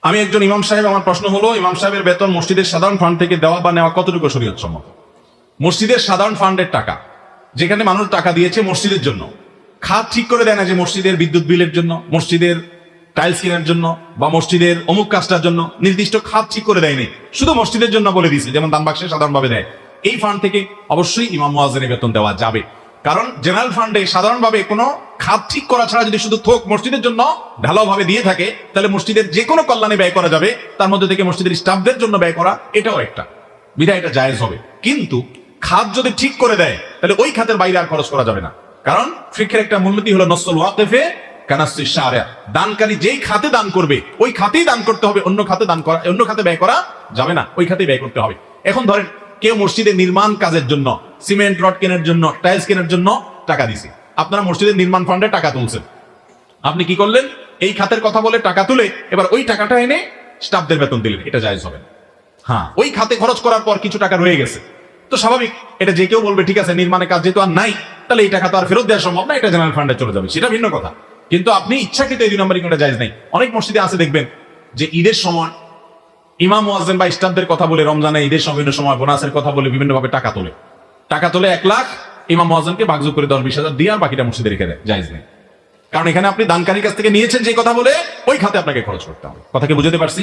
আমি একজন ইমাম সাহেব, আমার প্রশ্ন হলো, ইমাম সাহেবের বেতন মসজিদের সাধারণ ফান্ড থেকে দেওয়া বা নেওয়া কতটুকু শরীয়তসম্মত? মসজিদের সাধারণ ফান্ডের টাকা, যেখানে মানুষ টাকা দিয়েছে মসজিদের জন্য, খাত ঠিক করে দেয় না যে মসজিদের বিদ্যুৎ বিলের জন্য, মসজিদের টাইলস কেনার জন্য বা মসজিদের অমুক কাজটার জন্য নির্দিষ্ট খাত ঠিক করে দেয়নি, শুধু মসজিদের জন্য বলে দিয়েছে, যেমন দান বাক্সে সাধারণভাবে দেয়। এই ফান্ড থেকে অবশ্যই ইমাম মুয়াজ্জিনের বেতন দেওয়া যাবে, কারণ জেনারেল ফান্ডে সাধারণভাবে কোনো খাত ঠিক করা ছাড়া যদি শুধু থোক মসজিদের জন্য ঢালাওভাবে দিয়ে থাকে, তাহলে মসজিদের যে কোনো কল্যাণে ব্যয় করা যাবে, তার মধ্যে থেকে মসজিদের স্টাফদের জন্য ব্যয় করা এটাও একটা বিধায়, এটা জায়েজ হবে। কিন্তু খাত যদি ঠিক করে দেয়, তাহলে ওই খাতের বাইরে আর খরচ করা যাবে না, কারণ ফিকহের একটা মূলনীতি হলো নসল ওয়াকিফে কানাসি শারিয়া, দানকারী যেই খাতে দান করবে ওই খাতেই দান করতে হবে, অন্য খাতে দান করা, অন্য খাতে ব্যয় করা যাবে না, ওই খাতেই ব্যয় করতে হবে। এখন ধরেন কেউ মসজিদের নির্মাণ কাজের জন্য, সিমেন্ট রড কেনার জন্য, টাইলস কেনার জন্য টাকা দিছে, আপনারা মসজিদের নির্মাণ ফান্ডে টাকা তুলছেন, আপনি কি করলেন? এই খাতের কথা বলে টাকা তুলে এবার ওই টাকাটা এনে স্টাফদের বেতন দিলেন, এটা জায়েজ হবে না। হ্যাঁ, ওই খাতে খরচ করার পর কিছু টাকা রয়ে গেছে, তো স্বাভাবিক এটা যে কেউ বলবে ঠিক আছে, নির্মাণের কাজ যেহেতু আর নাই, তাহলে এই টাকা তো আর ফেরত দেওয়া সম্ভব না, এটা জেনারেল ফান্ডে চলে যাবে, সেটা ভিন্ন কথা। কিন্তু আপনি ইচ্ছাকৃত এই 2 নম্বরই কোনটা জায়েজ নাই। অনেক মসজিদে আছে দেখবেন যে ঈদের সময় ইমাম মুয়াজ্জিন বা স্টাফদের কথা বলে, রমজানে ঈদের বিভিন্ন সময় বোনাসের কথা বলে বিভিন্ন ভাবে টাকা তোলে, 1 লাখ ইমাম মুয়াজ্জিনকে ভাগযোগ করে 10-20 হাজার দিয়ে আর বাকিটা মসজিদে রেখে দেয়, জায়েজ নেই। কারণ এখানে আপনি দানকারীর কাছ থেকে নিয়েছেন যে কথা বলে ওই খাতে আপনাকে খরচ করতে হবে। কথা কি বুঝতে পারছি?